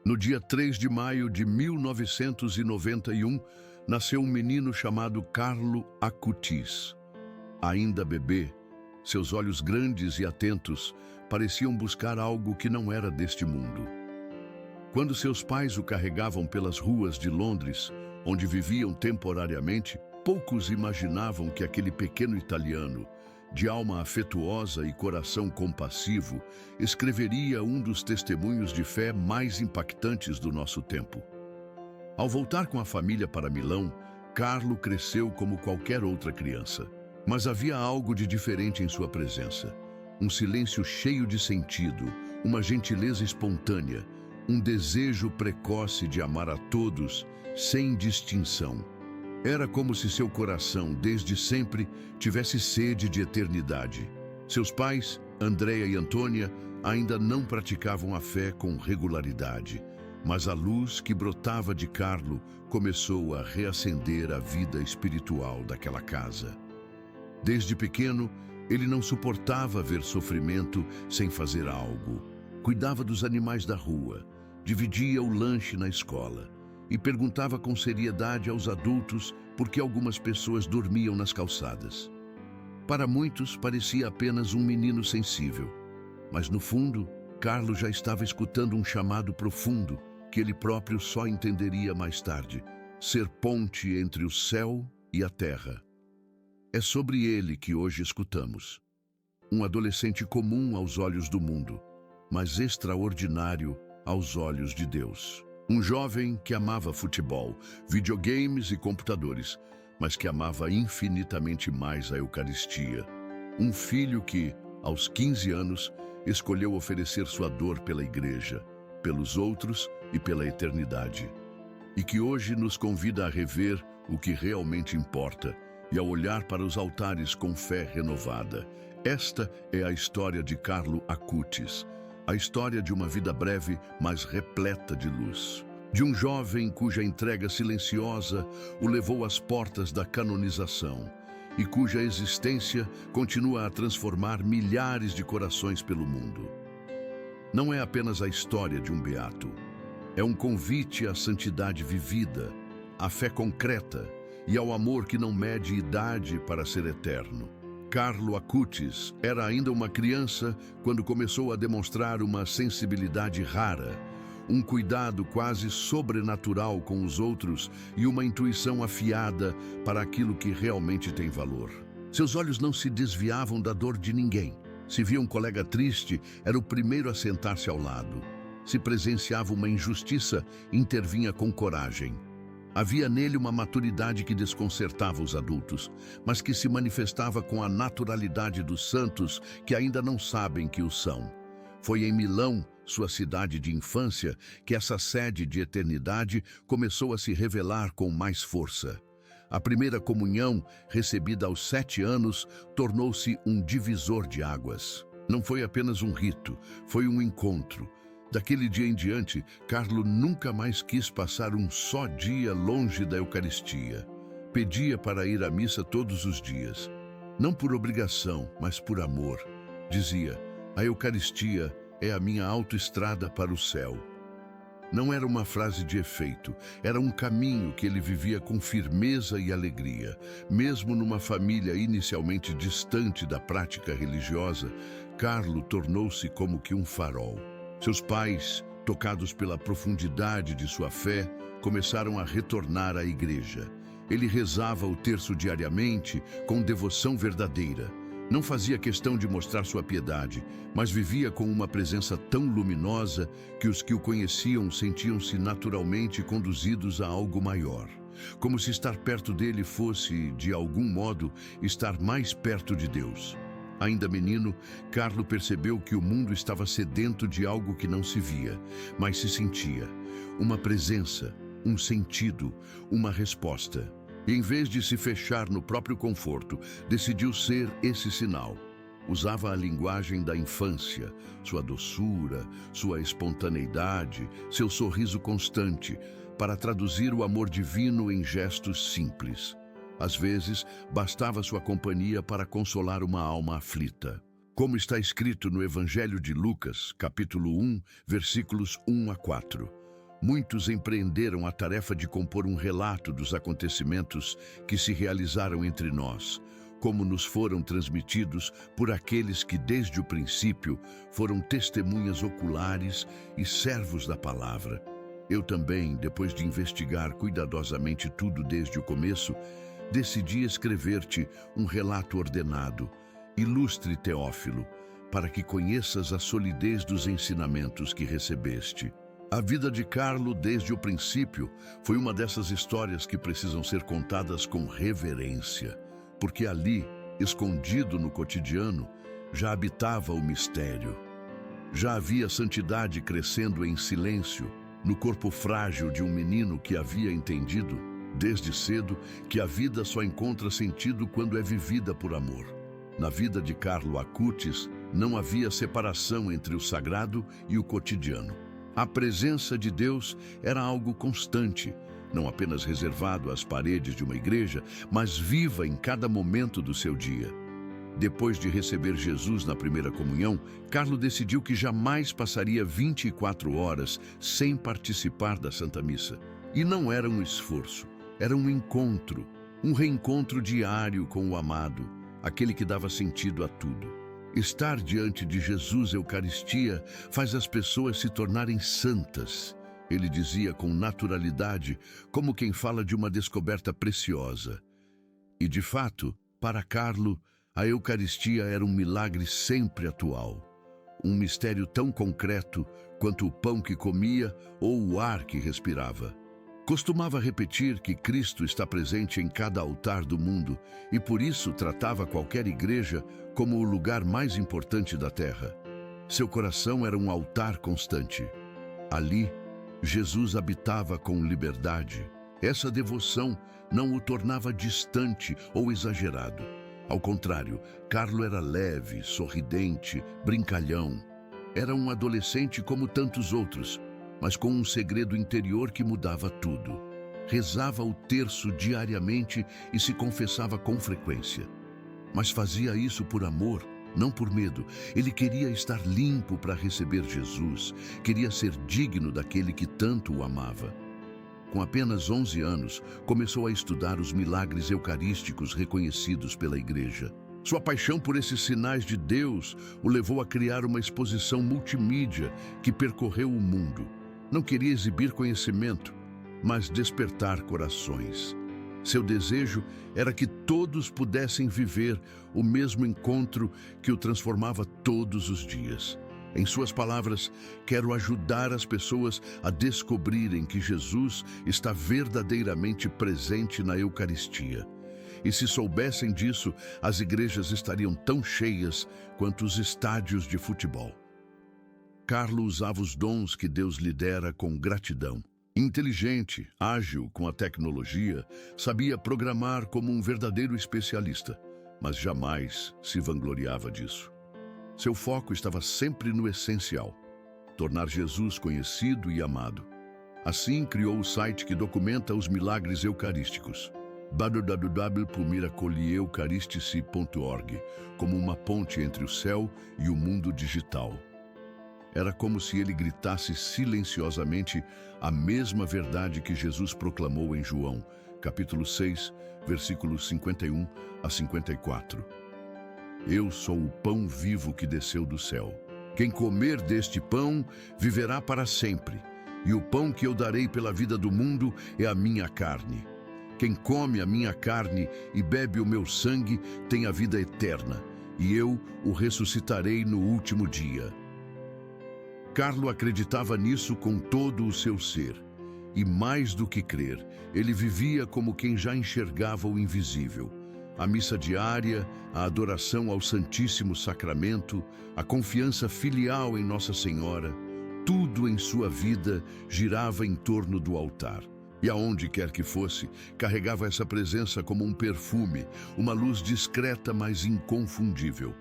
No dia 3 de maio de 1991, nasceu um menino chamado Carlo Acutis. Ainda bebê, seus olhos grandes e atentos pareciam buscar algo que não era deste mundo. Quando seus pais o carregavam pelas ruas de Londres, onde viviam temporariamente, poucos imaginavam que aquele pequeno italiano, de alma afetuosa e coração compassivo, escreveria um dos testemunhos de fé mais impactantes do nosso tempo. Ao voltar com a família para Milão, Carlo cresceu como qualquer outra criança. Mas havia algo de diferente em sua presença. Um silêncio cheio de sentido, uma gentileza espontânea, um desejo precoce de amar a todos, sem distinção. Era como se seu coração, desde sempre, tivesse sede de eternidade. Seus pais, Andrea e Antônia, ainda não praticavam a fé com regularidade, mas a luz que brotava de Carlo começou a reacender a vida espiritual daquela casa. Desde pequeno, ele não suportava ver sofrimento sem fazer algo. Cuidava dos animais da rua, dividia o lanche na escola e perguntava com seriedade aos adultos por que algumas pessoas dormiam nas calçadas. Para muitos, parecia apenas um menino sensível, mas no fundo, Carlo já estava escutando um chamado profundo que ele próprio só entenderia mais tarde: ser ponte entre o céu e a terra. É sobre ele que hoje escutamos. Um adolescente comum aos olhos do mundo, mas extraordinário aos olhos de Deus. Um jovem que amava futebol, videogames e computadores, mas que amava infinitamente mais a Eucaristia. Um filho que, aos 15 anos, escolheu oferecer sua dor pela igreja, pelos outros e pela eternidade. E que hoje nos convida a rever o que realmente importa e a olhar para os altares com fé renovada. Esta é a história de Carlo Acutis, a história de uma vida breve, mas repleta de luz. De um jovem cuja entrega silenciosa o levou às portas da canonização e cuja existência continua a transformar milhares de corações pelo mundo. Não é apenas a história de um beato, é um convite à santidade vivida, à fé concreta e ao amor que não mede idade para ser eterno. Carlo Acutis era ainda uma criança quando começou a demonstrar uma sensibilidade rara, um cuidado quase sobrenatural com os outros e uma intuição afiada para aquilo que realmente tem valor. Seus olhos não se desviavam da dor de ninguém. Se via um colega triste, era o primeiro a sentar-se ao lado. Se presenciava uma injustiça, intervinha com coragem. Havia nele uma maturidade que desconcertava os adultos, mas que se manifestava com a naturalidade dos santos que ainda não sabem que o são. Foi em Milão, sua cidade de infância, que essa sede de eternidade começou a se revelar com mais força. A primeira comunhão, recebida aos 7 anos, tornou-se um divisor de águas. Não foi apenas um rito, foi um encontro. Daquele dia em diante, Carlo nunca mais quis passar um só dia longe da Eucaristia. Pedia para ir à missa todos os dias. Não por obrigação, mas por amor. Dizia: a Eucaristia é a minha autoestrada para o céu. Não era uma frase de efeito, era um caminho que ele vivia com firmeza e alegria. Mesmo numa família inicialmente distante da prática religiosa, Carlo tornou-se como que um farol. Seus pais, tocados pela profundidade de sua fé, começaram a retornar à igreja. Ele rezava o terço diariamente, com devoção verdadeira. Não fazia questão de mostrar sua piedade, mas vivia com uma presença tão luminosa que os que o conheciam sentiam-se naturalmente conduzidos a algo maior. Como se estar perto dele fosse, de algum modo, estar mais perto de Deus. Ainda menino, Carlo percebeu que o mundo estava sedento de algo que não se via, mas se sentia. Uma presença, um sentido, uma resposta. E em vez de se fechar no próprio conforto, decidiu ser esse sinal. Usava a linguagem da infância, sua doçura, sua espontaneidade, seu sorriso constante, para traduzir o amor divino em gestos simples. Às vezes, bastava sua companhia para consolar uma alma aflita. Como está escrito no Evangelho de Lucas, capítulo 1, versículos 1 a 4. muitos empreenderam a tarefa de compor um relato dos acontecimentos que se realizaram entre nós, como nos foram transmitidos por aqueles que desde o princípio foram testemunhas oculares e servos da palavra. Eu também, depois de investigar cuidadosamente tudo desde o começo, decidi escrever-te um relato ordenado, ilustre Teófilo, para que conheças a solidez dos ensinamentos que recebeste. A vida de Carlo, desde o princípio, foi uma dessas histórias que precisam ser contadas com reverência, porque ali, escondido no cotidiano, já habitava o mistério. Já havia santidade crescendo em silêncio, no corpo frágil de um menino que havia entendido, desde cedo, que a vida só encontra sentido quando é vivida por amor. Na vida de Carlo Acutis, não havia separação entre o sagrado e o cotidiano. A presença de Deus era algo constante, não apenas reservado às paredes de uma igreja, mas viva em cada momento do seu dia. Depois de receber Jesus na primeira comunhão, Carlo decidiu que jamais passaria 24 horas sem participar da Santa Missa. E não era um esforço, era um encontro, um reencontro diário com o amado, aquele que dava sentido a tudo. Estar diante de Jesus Eucaristia faz as pessoas se tornarem santas. Ele dizia com naturalidade, como quem fala de uma descoberta preciosa. E de fato, para Carlo, a Eucaristia era um milagre sempre atual. Um mistério tão concreto quanto o pão que comia ou o ar que respirava. Costumava repetir que Cristo está presente em cada altar do mundo e por isso tratava qualquer igreja como o lugar mais importante da terra. Seu coração era um altar constante. Ali, Jesus habitava com liberdade. Essa devoção não o tornava distante ou exagerado. Ao contrário, Carlo era leve, sorridente, brincalhão. Era um adolescente como tantos outros, mas com um segredo interior que mudava tudo. Rezava o terço diariamente e se confessava com frequência. Mas fazia isso por amor, não por medo. Ele queria estar limpo para receber Jesus, queria ser digno daquele que tanto o amava. Com apenas 11 anos, começou a estudar os milagres eucarísticos reconhecidos pela Igreja. Sua paixão por esses sinais de Deus o levou a criar uma exposição multimídia que percorreu o mundo. Não queria exibir conhecimento, mas despertar corações. Seu desejo era que todos pudessem viver o mesmo encontro que o transformava todos os dias. Em suas palavras, quero ajudar as pessoas a descobrirem que Jesus está verdadeiramente presente na Eucaristia. E se soubessem disso, as igrejas estariam tão cheias quanto os estádios de futebol. Carlo usava os dons que Deus lhe dera com gratidão. Inteligente, ágil com a tecnologia, sabia programar como um verdadeiro especialista, mas jamais se vangloriava disso. Seu foco estava sempre no essencial, tornar Jesus conhecido e amado. Assim, criou o site que documenta os milagres eucarísticos, www.miracolieeucaristici.org, como uma ponte entre o céu e o mundo digital. Era como se ele gritasse silenciosamente a mesma verdade que Jesus proclamou em João, capítulo 6, versículos 51 a 54. Eu sou o pão vivo que desceu do céu. Quem comer deste pão viverá para sempre, e o pão que eu darei pela vida do mundo é a minha carne. Quem come a minha carne e bebe o meu sangue tem a vida eterna, e eu o ressuscitarei no último dia. Carlo acreditava nisso com todo o seu ser. E mais do que crer, ele vivia como quem já enxergava o invisível. A missa diária, a adoração ao Santíssimo Sacramento, a confiança filial em Nossa Senhora, tudo em sua vida girava em torno do altar. E aonde quer que fosse, carregava essa presença como um perfume, uma luz discreta, mas inconfundível.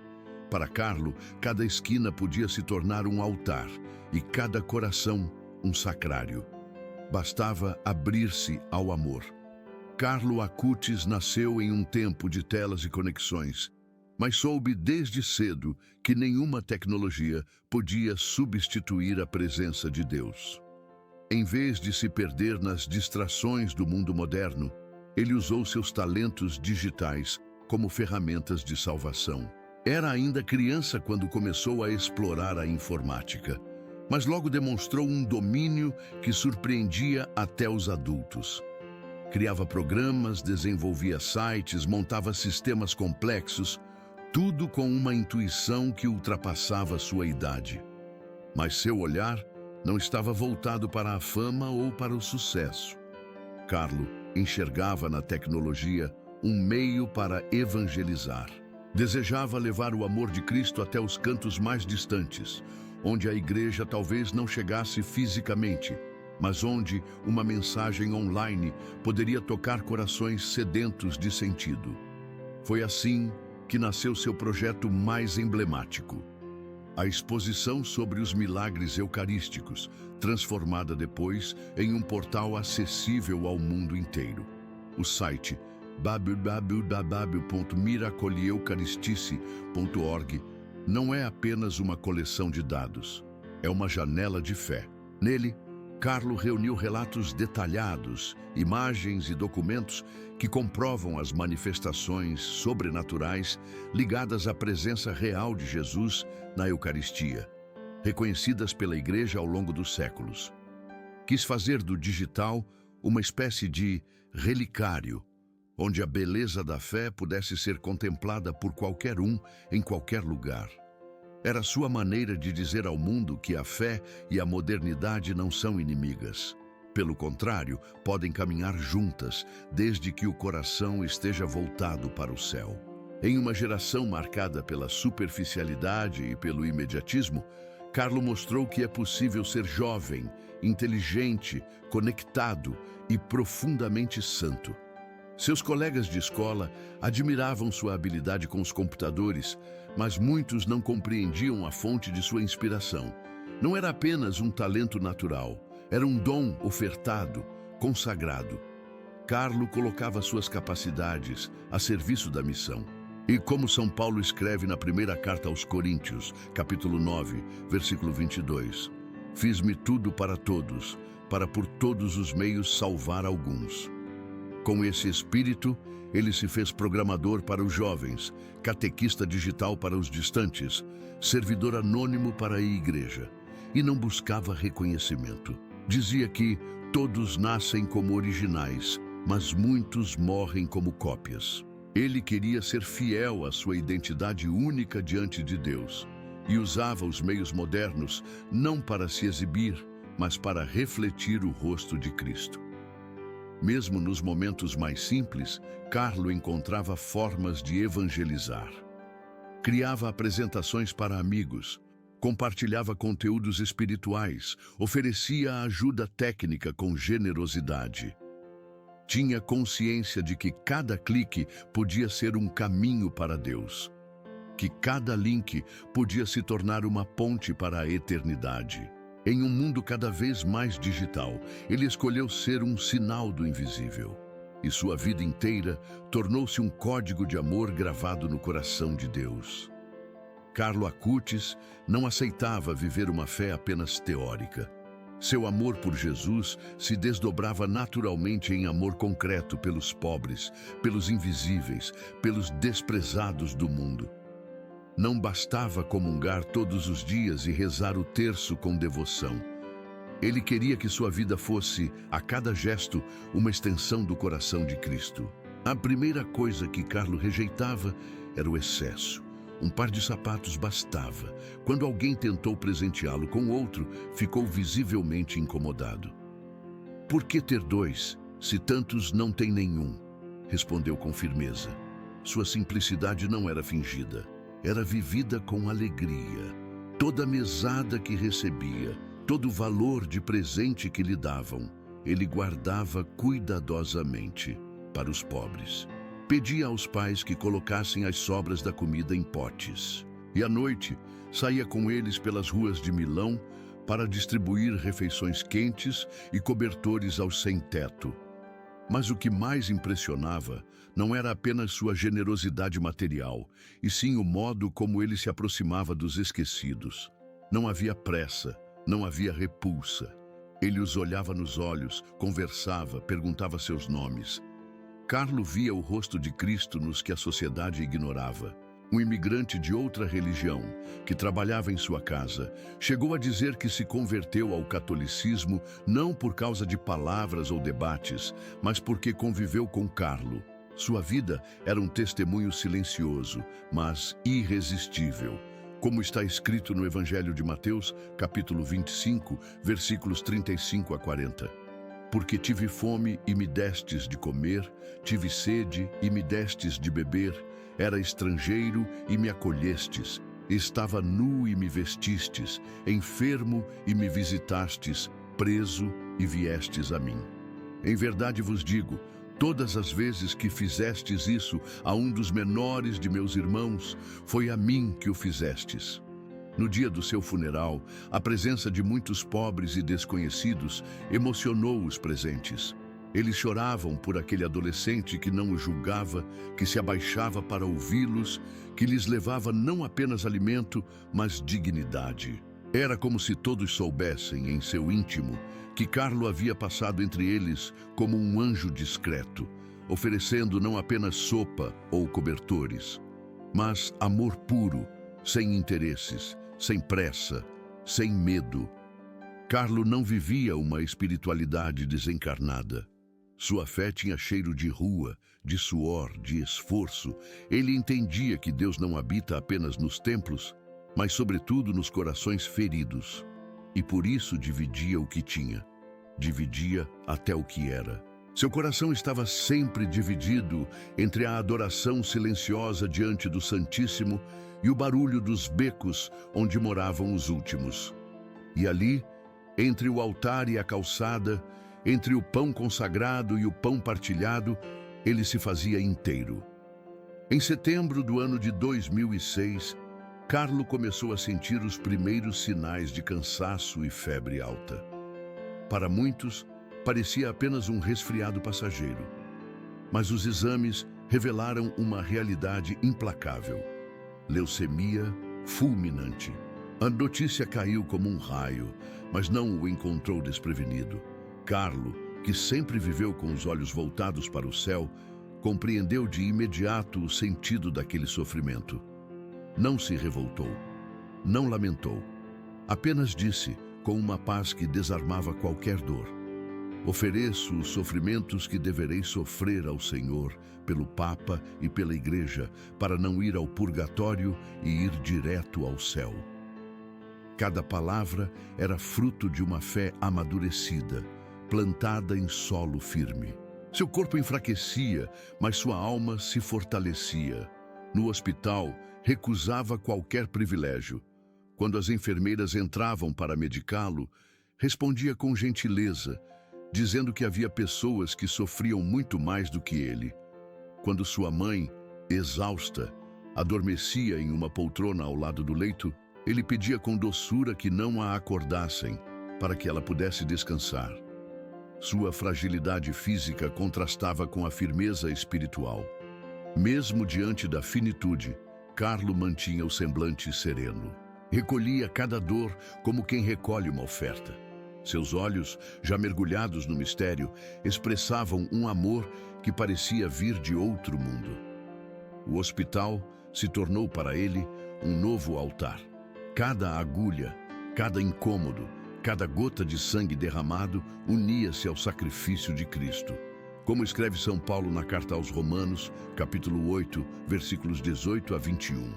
Para Carlo, cada esquina podia se tornar um altar e cada coração um sacrário. Bastava abrir-se ao amor. Carlo Acutis nasceu em um tempo de telas e conexões, mas soube desde cedo que nenhuma tecnologia podia substituir a presença de Deus. Em vez de se perder nas distrações do mundo moderno, ele usou seus talentos digitais como ferramentas de salvação. Era ainda criança quando começou a explorar a informática, mas logo demonstrou um domínio que surpreendia até os adultos. Criava programas, desenvolvia sites, montava sistemas complexos, tudo com uma intuição que ultrapassava sua idade. Mas seu olhar não estava voltado para a fama ou para o sucesso. Carlo enxergava na tecnologia um meio para evangelizar. Desejava levar o amor de Cristo até os cantos mais distantes, onde a igreja talvez não chegasse fisicamente, mas onde uma mensagem online poderia tocar corações sedentos de sentido. Foi assim que nasceu seu projeto mais emblemático: a exposição sobre os milagres eucarísticos, transformada depois em um portal acessível ao mundo inteiro. O site www.miracoleucaristice.org não é apenas uma coleção de dados, é uma janela de fé. Nele, Carlo reuniu relatos detalhados, imagens e documentos que comprovam as manifestações sobrenaturais ligadas à presença real de Jesus na Eucaristia, reconhecidas pela Igreja ao longo dos séculos. Quis fazer do digital uma espécie de relicário, onde a beleza da fé pudesse ser contemplada por qualquer um, em qualquer lugar. Era sua maneira de dizer ao mundo que a fé e a modernidade não são inimigas. Pelo contrário, podem caminhar juntas, desde que o coração esteja voltado para o céu. Em uma geração marcada pela superficialidade e pelo imediatismo, Carlo mostrou que é possível ser jovem, inteligente, conectado e profundamente santo. Seus colegas de escola admiravam sua habilidade com os computadores, mas muitos não compreendiam a fonte de sua inspiração. Não era apenas um talento natural, era um dom ofertado, consagrado. Carlo colocava suas capacidades a serviço da missão. E como São Paulo escreve na primeira carta aos Coríntios, capítulo 9, versículo 22, fiz-me tudo para todos, para por todos os meios salvar alguns. Com esse espírito, ele se fez programador para os jovens, catequista digital para os distantes, servidor anônimo para a igreja, e não buscava reconhecimento. Dizia que todos nascem como originais, mas muitos morrem como cópias. Ele queria ser fiel à sua identidade única diante de Deus e usava os meios modernos não para se exibir, mas para refletir o rosto de Cristo. Mesmo nos momentos mais simples, Carlo encontrava formas de evangelizar. Criava apresentações para amigos, compartilhava conteúdos espirituais, oferecia ajuda técnica com generosidade. Tinha consciência de que cada clique podia ser um caminho para Deus, que cada link podia se tornar uma ponte para a eternidade. Em um mundo cada vez mais digital, ele escolheu ser um sinal do invisível. E sua vida inteira tornou-se um código de amor gravado no coração de Deus. Carlo Acutis não aceitava viver uma fé apenas teórica. Seu amor por Jesus se desdobrava naturalmente em amor concreto pelos pobres, pelos invisíveis, pelos desprezados do mundo. Não bastava comungar todos os dias e rezar o terço com devoção. Ele queria que sua vida fosse, a cada gesto, uma extensão do coração de Cristo. A primeira coisa que Carlo rejeitava era o excesso. Um par de sapatos bastava. Quando alguém tentou presenteá-lo com outro, ficou visivelmente incomodado. "Por que ter dois, se tantos não têm nenhum?" respondeu com firmeza. Sua simplicidade não era fingida. Era vivida com alegria. Toda mesada que recebia, todo valor de presente que lhe davam, ele guardava cuidadosamente para os pobres. Pedia aos pais que colocassem as sobras da comida em potes. E à noite, saía com eles pelas ruas de Milão para distribuir refeições quentes e cobertores aos sem-teto. Mas o que mais impressionava não era apenas sua generosidade material, e sim o modo como ele se aproximava dos esquecidos. Não havia pressa, não havia repulsa. Ele os olhava nos olhos, conversava, perguntava seus nomes. Carlo via o rosto de Cristo nos que a sociedade ignorava. Um imigrante de outra religião, que trabalhava em sua casa, chegou a dizer que se converteu ao catolicismo não por causa de palavras ou debates, mas porque conviveu com Carlo. Sua vida era um testemunho silencioso, mas irresistível. Como está escrito no Evangelho de Mateus, capítulo 25, versículos 35 a 40. Porque tive fome e me destes de comer, tive sede e me destes de beber, era estrangeiro e me acolhestes, estava nu e me vestistes, enfermo e me visitastes, preso e viestes a mim. Em verdade vos digo, todas as vezes que fizestes isso a um dos menores de meus irmãos, foi a mim que o fizestes. No dia do seu funeral, a presença de muitos pobres e desconhecidos emocionou os presentes. Eles choravam por aquele adolescente que não os julgava, que se abaixava para ouvi-los, que lhes levava não apenas alimento, mas dignidade. Era como se todos soubessem, em seu íntimo, que Carlo havia passado entre eles como um anjo discreto, oferecendo não apenas sopa ou cobertores, mas amor puro, sem interesses, sem pressa, sem medo. Carlo não vivia uma espiritualidade desencarnada. Sua fé tinha cheiro de rua, de suor, de esforço. Ele entendia que Deus não habita apenas nos templos, mas sobretudo nos corações feridos. E por isso dividia o que tinha. Dividia até o que era. Seu coração estava sempre dividido entre a adoração silenciosa diante do Santíssimo e o barulho dos becos onde moravam os últimos. E ali, entre o altar e a calçada, entre o pão consagrado e o pão partilhado, ele se fazia inteiro. Em setembro do ano de 2006, Carlo começou a sentir os primeiros sinais de cansaço e febre alta. Para muitos, parecia apenas um resfriado passageiro. Mas os exames revelaram uma realidade implacável. Leucemia fulminante. A notícia caiu como um raio, mas não o encontrou desprevenido. Carlo, que sempre viveu com os olhos voltados para o céu, compreendeu de imediato o sentido daquele sofrimento. Não se revoltou, não lamentou, apenas disse, com uma paz que desarmava qualquer dor: ofereço os sofrimentos que deverei sofrer ao Senhor, pelo Papa e pela Igreja, para não ir ao purgatório e ir direto ao céu. Cada palavra era fruto de uma fé amadurecida, plantada em solo firme. Seu corpo enfraquecia, mas sua alma se fortalecia. No hospital, recusava qualquer privilégio. Quando as enfermeiras entravam para medicá-lo, respondia com gentileza, dizendo que havia pessoas que sofriam muito mais do que ele. Quando sua mãe, exausta, adormecia em uma poltrona ao lado do leito, ele pedia com doçura que não a acordassem, para que ela pudesse descansar. Sua fragilidade física contrastava com a firmeza espiritual. Mesmo diante da finitude, Carlo mantinha o semblante sereno. Recolhia cada dor como quem recolhe uma oferta. Seus olhos, já mergulhados no mistério, expressavam um amor que parecia vir de outro mundo. O hospital se tornou para ele um novo altar. Cada agulha, cada incômodo, cada gota de sangue derramado unia-se ao sacrifício de Cristo. Como escreve São Paulo na carta aos Romanos, capítulo 8, versículos 18 a 21.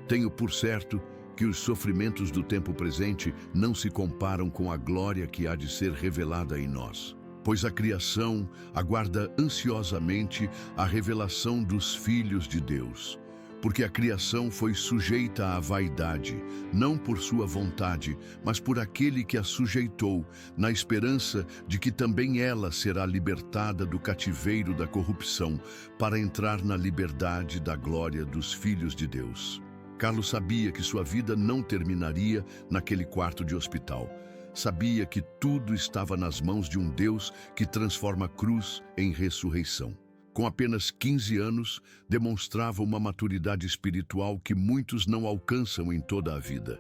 Tenho por certo que os sofrimentos do tempo presente não se comparam com a glória que há de ser revelada em nós. Pois a criação aguarda ansiosamente a revelação dos filhos de Deus. Porque a criação foi sujeita à vaidade, não por sua vontade, mas por aquele que a sujeitou, na esperança de que também ela será libertada do cativeiro da corrupção, para entrar na liberdade da glória dos filhos de Deus. Carlos sabia que sua vida não terminaria naquele quarto de hospital. Sabia que tudo estava nas mãos de um Deus que transforma a cruz em ressurreição. Com apenas 15 anos, demonstrava uma maturidade espiritual que muitos não alcançam em toda a vida.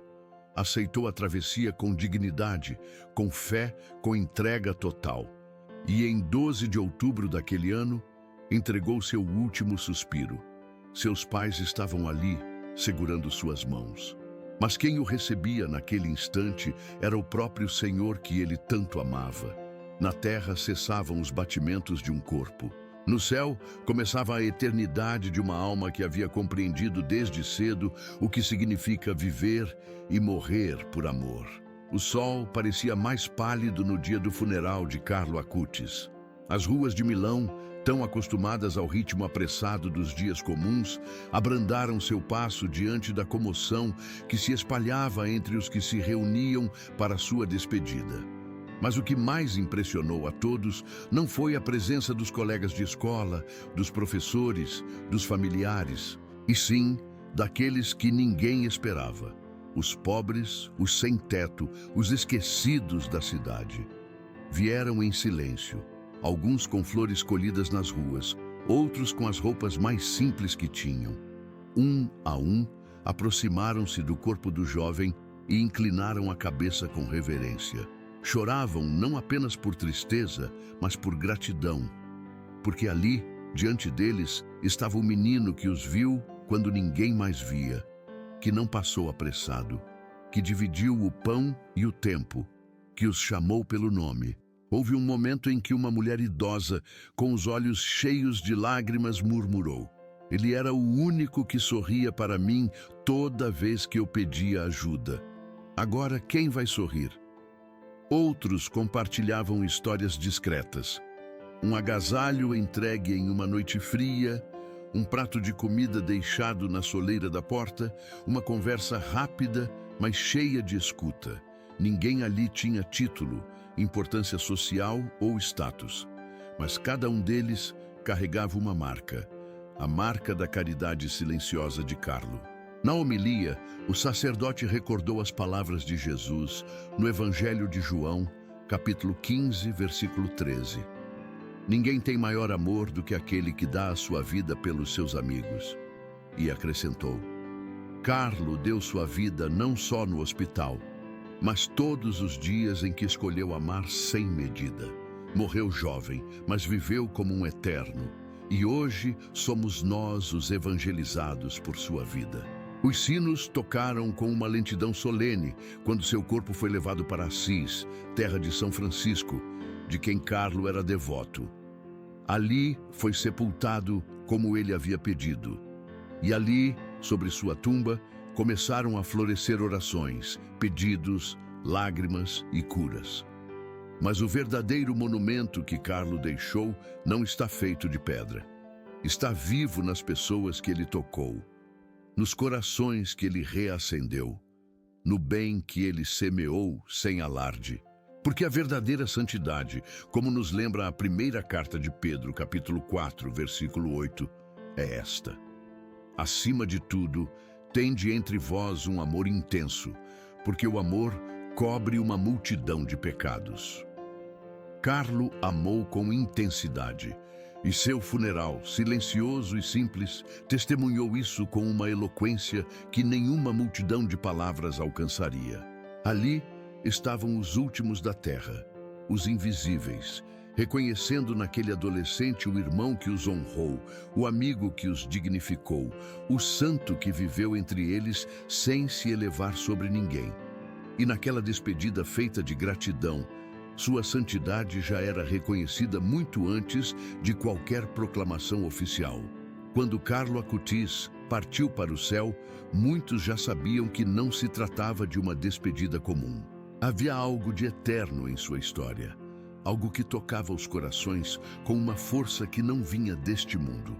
aceitou a travessia com dignidade, com fé, com entrega total. E em 12 de outubro daquele ano, entregou seu último suspiro. Seus pais estavam ali, segurando suas mãos. Mas quem o recebia naquele instante era o próprio Senhor que ele tanto amava. Na terra cessavam os batimentos de um corpo. No céu começava a eternidade de uma alma que havia compreendido desde cedo o que significa viver e morrer por amor. O sol parecia mais pálido no dia do funeral de Carlo Acutis. As ruas de Milão, tão acostumadas ao ritmo apressado dos dias comuns, abrandaram seu passo diante da comoção que se espalhava entre os que se reuniam para sua despedida. Mas o que mais impressionou a todos não foi a presença dos colegas de escola, dos professores, dos familiares, e sim daqueles que ninguém esperava. Os pobres, os sem-teto, os esquecidos da cidade. Vieram em silêncio, alguns com flores colhidas nas ruas, outros com as roupas mais simples que tinham. Um a um, aproximaram-se do corpo do jovem e inclinaram a cabeça com reverência. Choravam não apenas por tristeza, mas por gratidão, porque ali, diante deles, estava o menino que os viu quando ninguém mais via, que não passou apressado, que dividiu o pão e o tempo, que os chamou pelo nome. Houve um momento em que uma mulher idosa, com os olhos cheios de lágrimas, murmurou: "Ele era o único que sorria para mim toda vez que eu pedia ajuda. Agora quem vai sorrir?" Outros compartilhavam histórias discretas. Um agasalho entregue em uma noite fria, um prato de comida deixado na soleira da porta, uma conversa rápida, mas cheia de escuta. Ninguém ali tinha título, importância social ou status, mas cada um deles carregava uma marca, a marca da caridade silenciosa de Carlo. Na homilia, o sacerdote recordou as palavras de Jesus no Evangelho de João, capítulo 15, versículo 13. Ninguém tem maior amor do que aquele que dá a sua vida pelos seus amigos. E acrescentou: Carlo deu sua vida não só no hospital, mas todos os dias em que escolheu amar sem medida. Morreu jovem, mas viveu como um eterno. E hoje somos nós os evangelizados por sua vida. Os sinos tocaram com uma lentidão solene quando seu corpo foi levado para Assis, terra de São Francisco, de quem Carlo era devoto. Ali foi sepultado como ele havia pedido. E ali, sobre sua tumba, começaram a florescer orações, pedidos, lágrimas e curas. Mas o verdadeiro monumento que Carlo deixou não está feito de pedra. Está vivo nas pessoas que ele tocou, nos corações que ele reacendeu, no bem que ele semeou sem alarde. Porque a verdadeira santidade, como nos lembra a primeira carta de Pedro, capítulo 4, versículo 8, é esta: acima de tudo, tende entre vós um amor intenso, porque o amor cobre uma multidão de pecados. Carlo amou com intensidade, e seu funeral, silencioso e simples, testemunhou isso com uma eloquência que nenhuma multidão de palavras alcançaria. Ali estavam os últimos da terra, os invisíveis, reconhecendo naquele adolescente o irmão que os honrou, o amigo que os dignificou, o santo que viveu entre eles sem se elevar sobre ninguém. E naquela despedida feita de gratidão, sua santidade já era reconhecida muito antes de qualquer proclamação oficial. Quando Carlo Acutis partiu para o céu, muitos já sabiam que não se tratava de uma despedida comum. Havia algo de eterno em sua história, algo que tocava os corações com uma força que não vinha deste mundo.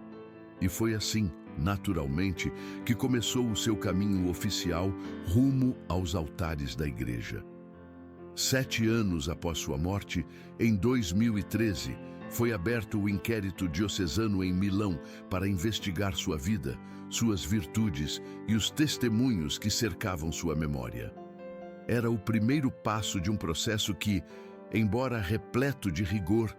E foi assim, naturalmente, que começou o seu caminho oficial rumo aos altares da igreja. 7 anos após sua morte, em 2013, foi aberto o inquérito diocesano em Milão para investigar sua vida, suas virtudes e os testemunhos que cercavam sua memória. Era o primeiro passo de um processo que, embora repleto de rigor,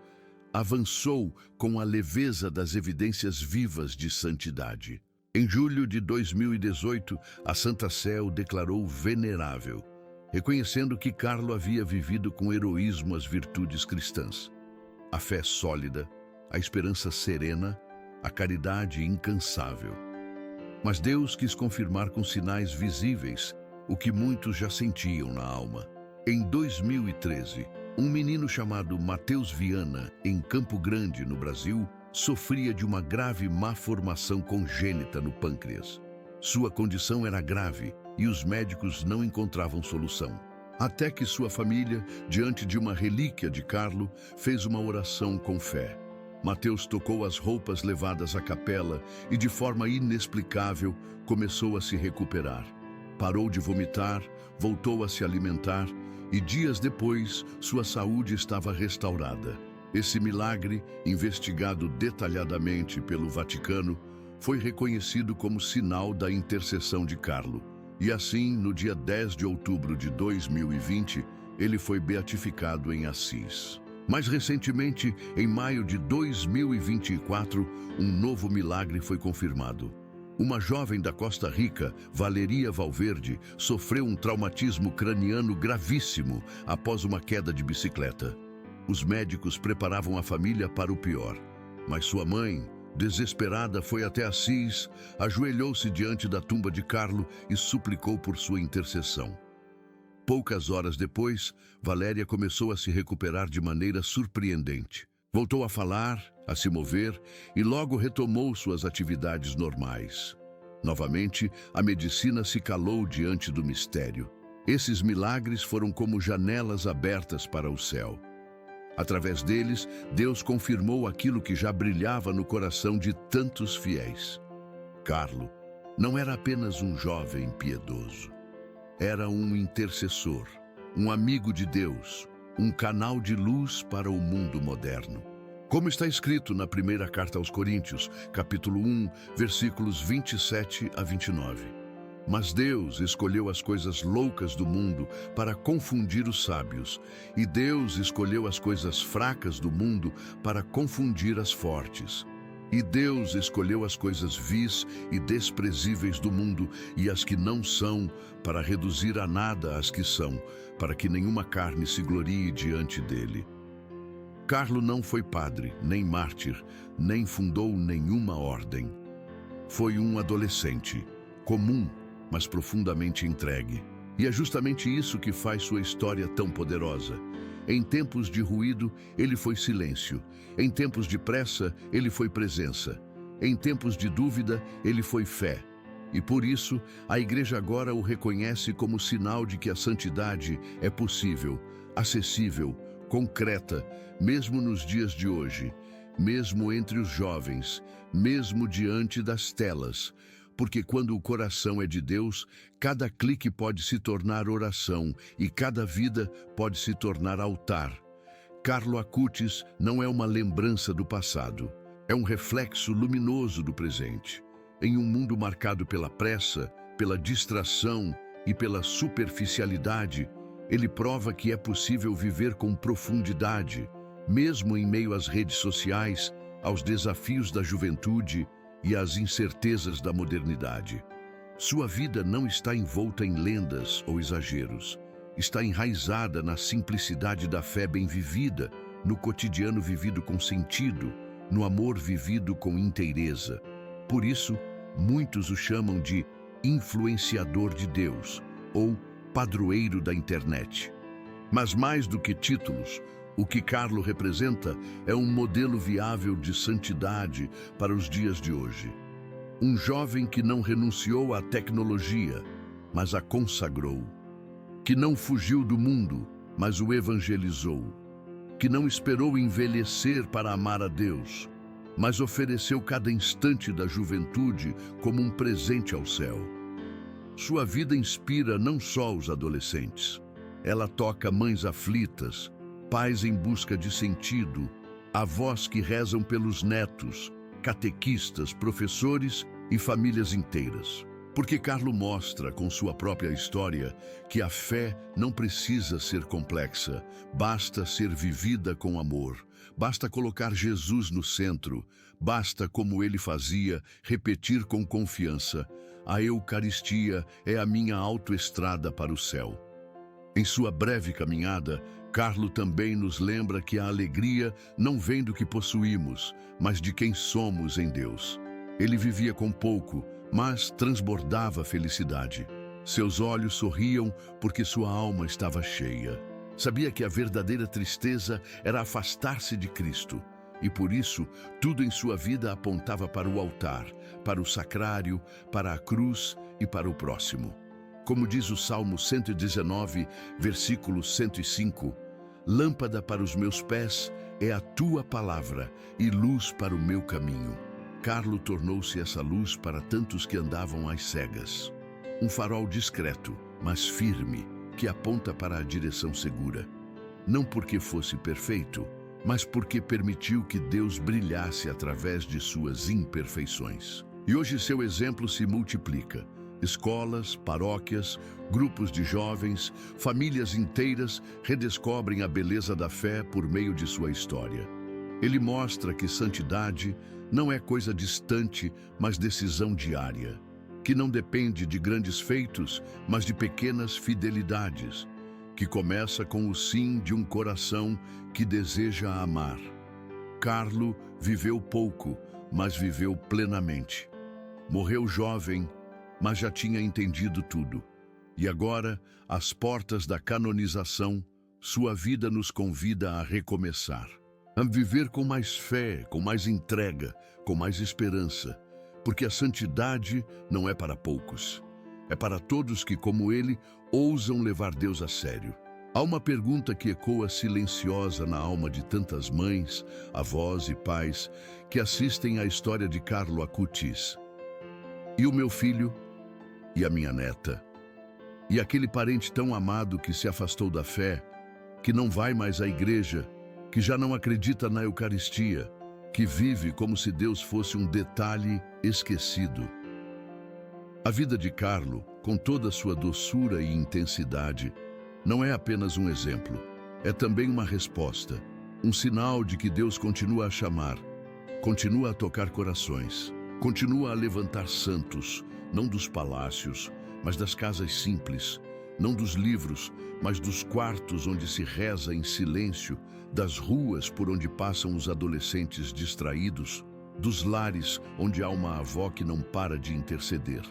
avançou com a leveza das evidências vivas de santidade. Em julho de 2018, a Santa Sé o declarou venerável, reconhecendo que Carlo havia vivido com heroísmo as virtudes cristãs: a fé sólida, a esperança serena, a caridade incansável. Mas Deus quis confirmar com sinais visíveis o que muitos já sentiam na alma. Em 2013, um menino chamado Matheus Viana, em Campo Grande, no Brasil, sofria de uma grave malformação congênita no pâncreas. Sua condição era grave e os médicos não encontravam solução. Até que sua família, diante de uma relíquia de Carlo, fez uma oração com fé. Matheus tocou as roupas levadas à capela e, de forma inexplicável, começou a se recuperar. Parou de vomitar, voltou a se alimentar e, dias depois, sua saúde estava restaurada. Esse milagre, investigado detalhadamente pelo Vaticano, foi reconhecido como sinal da intercessão de Carlo. E assim, no dia 10 de outubro de 2020, ele foi beatificado em Assis. Mais recentemente, em maio de 2024, um novo milagre foi confirmado. Uma jovem da Costa Rica, Valeria Valverde, sofreu um traumatismo craniano gravíssimo após uma queda de bicicleta. Os médicos preparavam a família para o pior, mas sua mãe, desesperada, foi até Assis, ajoelhou-se diante da tumba de Carlo e suplicou por sua intercessão. Poucas horas depois, Valéria começou a se recuperar de maneira surpreendente. Voltou a falar, a se mover e logo retomou suas atividades normais. Novamente, a medicina se calou diante do mistério. Esses milagres foram como janelas abertas para o céu. Através deles, Deus confirmou aquilo que já brilhava no coração de tantos fiéis. Carlo não era apenas um jovem piedoso. Era um intercessor, um amigo de Deus, um canal de luz para o mundo moderno. Como está escrito na primeira carta aos Coríntios, capítulo 1, versículos 27 a 29. Mas Deus escolheu as coisas loucas do mundo para confundir os sábios, e Deus escolheu as coisas fracas do mundo para confundir as fortes. E Deus escolheu as coisas vis e desprezíveis do mundo e as que não são, para reduzir a nada as que são, para que nenhuma carne se glorie diante dele. Carlo não foi padre, nem mártir, nem fundou nenhuma ordem. Foi um adolescente, comum, mas profundamente entregue. E é justamente isso que faz sua história tão poderosa. Em tempos de ruído, ele foi silêncio. Em tempos de pressa, ele foi presença. Em tempos de dúvida, ele foi fé. E por isso, a Igreja agora o reconhece como sinal de que a santidade é possível, acessível, concreta, mesmo nos dias de hoje, mesmo entre os jovens, mesmo diante das telas. Porque quando o coração é de Deus, cada clique pode se tornar oração e cada vida pode se tornar altar. Carlo Acutis não é uma lembrança do passado, é um reflexo luminoso do presente. Em um mundo marcado pela pressa, pela distração e pela superficialidade, ele prova que é possível viver com profundidade, mesmo em meio às redes sociais, aos desafios da juventude e às incertezas da modernidade. Sua vida não está envolta em lendas ou exageros. Está enraizada na simplicidade da fé bem vivida, no cotidiano vivido com sentido, no amor vivido com inteireza. Por isso, muitos o chamam de influenciador de Deus ou padroeiro da internet. Mas mais do que títulos, o que Carlo representa é um modelo viável de santidade para os dias de hoje. Um jovem que não renunciou à tecnologia, mas a consagrou. Que não fugiu do mundo, mas o evangelizou. Que não esperou envelhecer para amar a Deus, mas ofereceu cada instante da juventude como um presente ao céu. Sua vida inspira não só os adolescentes. Ela toca mães aflitas, pais em busca de sentido, avós que rezam pelos netos, catequistas, professores e famílias inteiras. Porque Carlo mostra, com sua própria história, que a fé não precisa ser complexa, basta ser vivida com amor, basta colocar Jesus no centro, basta, como ele fazia, repetir com confiança: a Eucaristia é a minha autoestrada para o céu. Em sua breve caminhada, Carlo também nos lembra que a alegria não vem do que possuímos, mas de quem somos em Deus. Ele vivia com pouco, mas transbordava felicidade. Seus olhos sorriam porque sua alma estava cheia. Sabia que a verdadeira tristeza era afastar-se de Cristo, e por isso tudo em sua vida apontava para o altar, para o sacrário, para a cruz e para o próximo. Como diz o Salmo 119, versículo 105, lâmpada para os meus pés é a tua palavra e luz para o meu caminho. Carlo tornou-se essa luz para tantos que andavam às cegas. Um farol discreto, mas firme, que aponta para a direção segura. Não porque fosse perfeito, mas porque permitiu que Deus brilhasse através de suas imperfeições. E hoje seu exemplo se multiplica. Escolas, paróquias, grupos de jovens, famílias inteiras redescobrem a beleza da fé por meio de sua história. Ele mostra que santidade não é coisa distante, mas decisão diária, que não depende de grandes feitos, mas de pequenas fidelidades, que começa com o sim de um coração que deseja amar. Carlo viveu pouco, mas viveu plenamente. Morreu jovem, mas já tinha entendido tudo. E agora, às portas da canonização, sua vida nos convida a recomeçar. A viver com mais fé, com mais entrega, com mais esperança, porque a santidade não é para poucos. É para todos que, como ele, ousam levar Deus a sério. Há uma pergunta que ecoa silenciosa na alma de tantas mães, avós e pais que assistem à história de Carlo Acutis. E o meu filho? E a minha neta? E aquele parente tão amado que se afastou da fé, que não vai mais à igreja, que já não acredita na Eucaristia, que vive como se Deus fosse um detalhe esquecido? A vida de Carlo, com toda a sua doçura e intensidade, não é apenas um exemplo, é também uma resposta, um sinal de que Deus continua a chamar, continua a tocar corações, continua a levantar santos, não dos palácios, mas das casas simples, não dos livros, mas dos quartos onde se reza em silêncio, das ruas por onde passam os adolescentes distraídos, dos lares onde há uma avó que não para de interceder.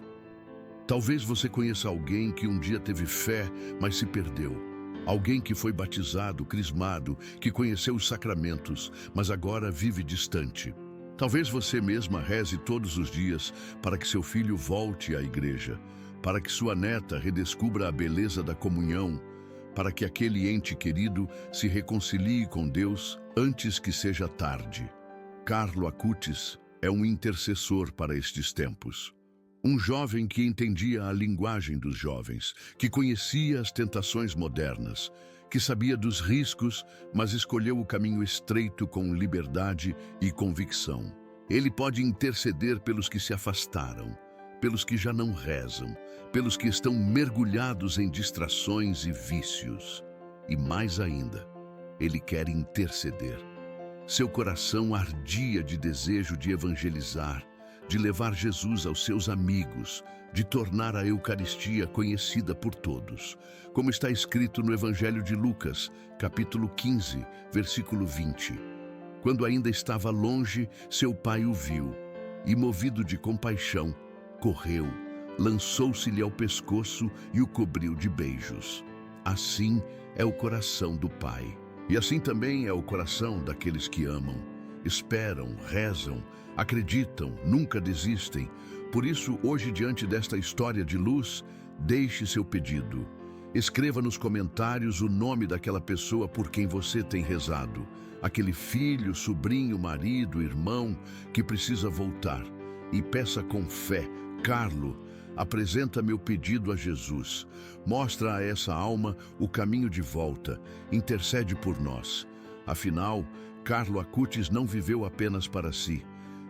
Talvez você conheça alguém que um dia teve fé, mas se perdeu. Alguém que foi batizado, crismado, que conheceu os sacramentos, mas agora vive distante. Talvez você mesma reze todos os dias para que seu filho volte à igreja, para que sua neta redescubra a beleza da comunhão, para que aquele ente querido se reconcilie com Deus antes que seja tarde. Carlo Acutis é um intercessor para estes tempos. Um jovem que entendia a linguagem dos jovens, que conhecia as tentações modernas, que sabia dos riscos, mas escolheu o caminho estreito com liberdade e convicção. Ele pode interceder pelos que se afastaram, pelos que já não rezam, pelos que estão mergulhados em distrações e vícios. E mais ainda, ele quer interceder. Seu coração ardia de desejo de evangelizar, de levar Jesus aos seus amigos, de tornar a Eucaristia conhecida por todos, como está escrito no Evangelho de Lucas, capítulo 15, versículo 20. Quando ainda estava longe, seu pai o viu e, movido de compaixão, correu, lançou-se-lhe ao pescoço e o cobriu de beijos. Assim é o coração do Pai. E assim também é o coração daqueles que amam. Esperam, rezam, acreditam, nunca desistem. Por isso, hoje, diante desta história de luz, deixe seu pedido. Escreva nos comentários o nome daquela pessoa por quem você tem rezado. Aquele filho, sobrinho, marido, irmão que precisa voltar. E peça com fé: Carlo, apresenta meu pedido a Jesus. Mostra a essa alma o caminho de volta. Intercede por nós. Afinal, Carlo Acutis não viveu apenas para si.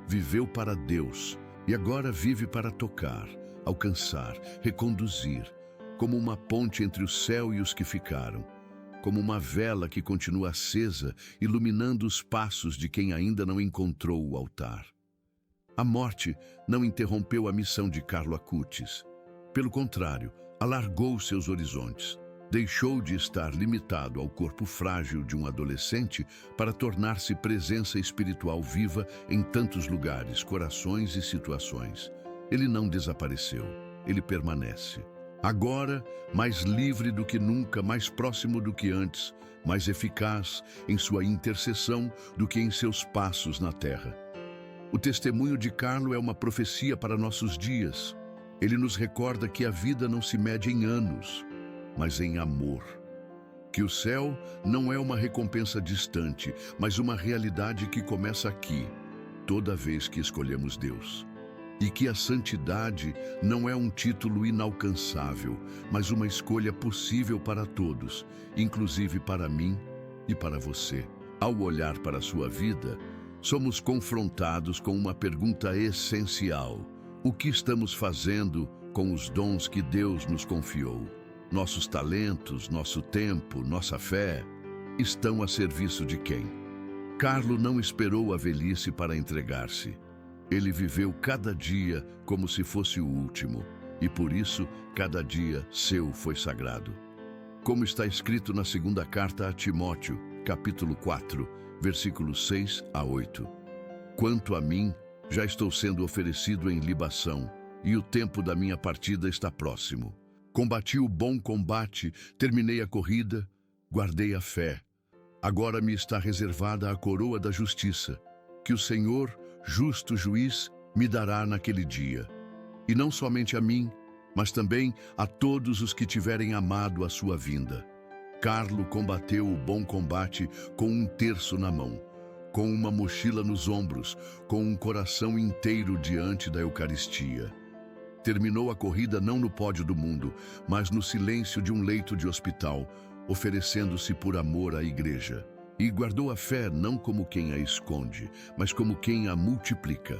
Viveu para Deus. E agora vive para tocar, alcançar, reconduzir, como uma ponte entre o céu e os que ficaram, como uma vela que continua acesa, iluminando os passos de quem ainda não encontrou o altar. A morte não interrompeu a missão de Carlo Acutis. Pelo contrário, alargou seus horizontes. Deixou de estar limitado ao corpo frágil de um adolescente para tornar-se presença espiritual viva em tantos lugares, corações e situações. Ele não desapareceu, ele permanece. Agora, mais livre do que nunca, mais próximo do que antes, mais eficaz em sua intercessão do que em seus passos na terra. O testemunho de Carlo é uma profecia para nossos dias. Ele nos recorda que a vida não se mede em anos, mas em amor. Que o céu não é uma recompensa distante, mas uma realidade que começa aqui, toda vez que escolhemos Deus. E que a santidade não é um título inalcançável, mas uma escolha possível para todos, inclusive para mim e para você. Ao olhar para a sua vida, somos confrontados com uma pergunta essencial: o que estamos fazendo com os dons que Deus nos confiou? Nossos talentos, nosso tempo, nossa fé, estão a serviço de quem? Carlo não esperou a velhice para entregar-se. Ele viveu cada dia como se fosse o último, e por isso cada dia seu foi sagrado. Como está escrito na segunda carta a Timóteo, capítulo 4, versículos 6 a 8. Quanto a mim, já estou sendo oferecido em libação, e o tempo da minha partida está próximo. Combati o bom combate, terminei a corrida, guardei a fé. Agora me está reservada a coroa da justiça, que o Senhor, justo juiz, me dará naquele dia. E não somente a mim, mas também a todos os que tiverem amado a sua vinda. Carlo combateu o bom combate com um terço na mão, com uma mochila nos ombros, com um coração inteiro diante da Eucaristia. Terminou a corrida não no pódio do mundo, mas no silêncio de um leito de hospital, oferecendo-se por amor à igreja. E guardou a fé não como quem a esconde, mas como quem a multiplica.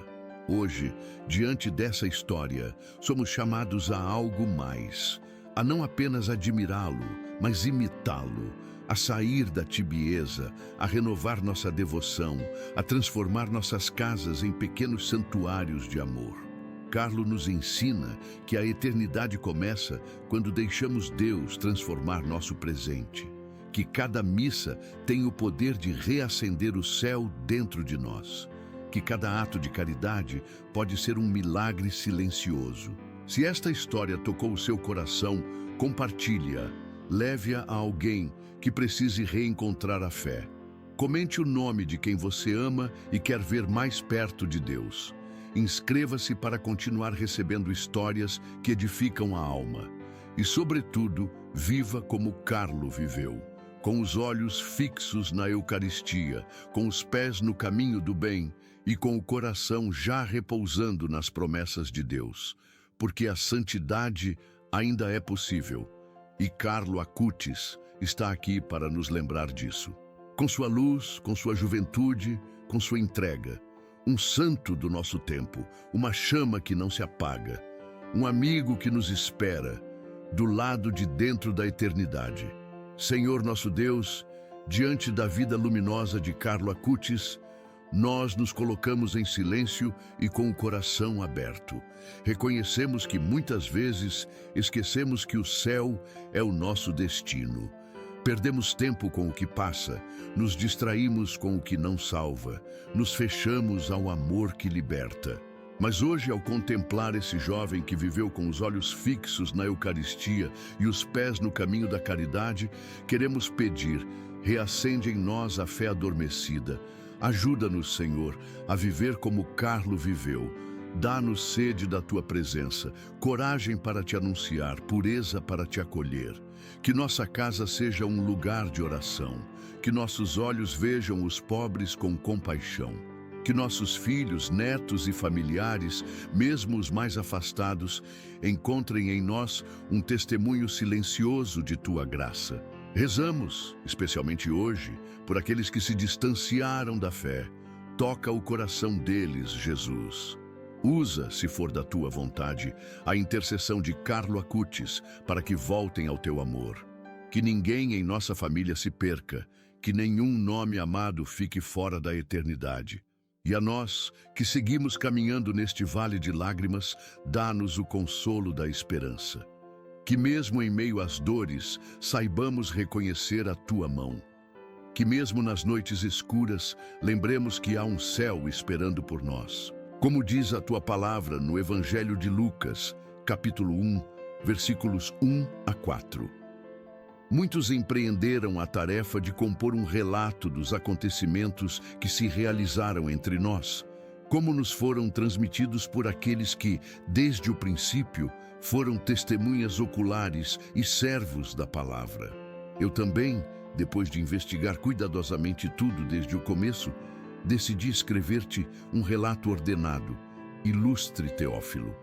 Hoje, diante dessa história, somos chamados a algo mais, a não apenas admirá-lo, mas imitá-lo, a sair da tibieza, a renovar nossa devoção, a transformar nossas casas em pequenos santuários de amor. Carlo nos ensina que a eternidade começa quando deixamos Deus transformar nosso presente, que cada missa tem o poder de reacender o céu dentro de nós, que cada ato de caridade pode ser um milagre silencioso. Se esta história tocou o seu coração, compartilhe-a, leve-a a alguém que precise reencontrar a fé. Comente o nome de quem você ama e quer ver mais perto de Deus. Inscreva-se para continuar recebendo histórias que edificam a alma. E, sobretudo, viva como Carlo viveu, com os olhos fixos na Eucaristia, com os pés no caminho do bem e com o coração já repousando nas promessas de Deus, porque a santidade ainda é possível. E Carlo Acutis está aqui para nos lembrar disso. Com sua luz, com sua juventude, com sua entrega. Um santo do nosso tempo, uma chama que não se apaga, um amigo que nos espera, do lado de dentro da eternidade. Senhor nosso Deus, diante da vida luminosa de Carlo Acutis, nós nos colocamos em silêncio e com o coração aberto. Reconhecemos que muitas vezes esquecemos que o céu é o nosso destino. Perdemos tempo com o que passa, nos distraímos com o que não salva, nos fechamos ao amor que liberta. Mas hoje, ao contemplar esse jovem que viveu com os olhos fixos na Eucaristia e os pés no caminho da caridade, queremos pedir: reacende em nós a fé adormecida. Ajuda-nos, Senhor, a viver como Carlo viveu. Dá-nos sede da Tua presença, coragem para Te anunciar, pureza para Te acolher. Que nossa casa seja um lugar de oração, que nossos olhos vejam os pobres com compaixão, que nossos filhos, netos e familiares, mesmo os mais afastados, encontrem em nós um testemunho silencioso de Tua graça. Rezamos, especialmente hoje, por aqueles que se distanciaram da fé. Toca o coração deles, Jesus. Usa, se for da tua vontade, a intercessão de Carlo Acutis para que voltem ao teu amor. Que ninguém em nossa família se perca, que nenhum nome amado fique fora da eternidade. E a nós, que seguimos caminhando neste vale de lágrimas, dá-nos o consolo da esperança. Que mesmo em meio às dores, saibamos reconhecer a tua mão. Que mesmo nas noites escuras, lembremos que há um céu esperando por nós. Como diz a tua palavra no Evangelho de Lucas, capítulo 1, versículos 1 a 4. Muitos empreenderam a tarefa de compor um relato dos acontecimentos que se realizaram entre nós, como nos foram transmitidos por aqueles que, desde o princípio, foram testemunhas oculares e servos da palavra. Eu também, depois de investigar cuidadosamente tudo desde o começo, decidi escrever-te um relato ordenado, ilustre Teófilo,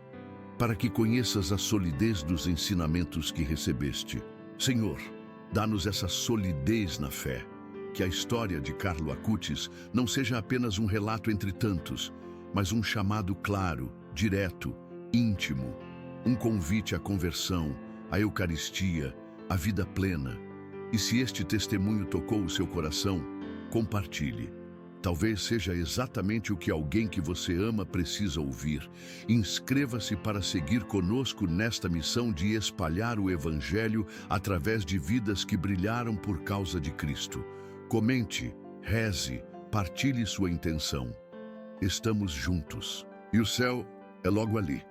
para que conheças a solidez dos ensinamentos que recebeste. Senhor, dá-nos essa solidez na fé, que a história de Carlo Acutis não seja apenas um relato entre tantos, mas um chamado claro, direto, íntimo, um convite à conversão, à Eucaristia, à vida plena. E se este testemunho tocou o seu coração, compartilhe. Talvez seja exatamente o que alguém que você ama precisa ouvir. Inscreva-se para seguir conosco nesta missão de espalhar o Evangelho através de vidas que brilharam por causa de Cristo. Comente, reze, partilhe sua intenção. Estamos juntos. E o céu é logo ali.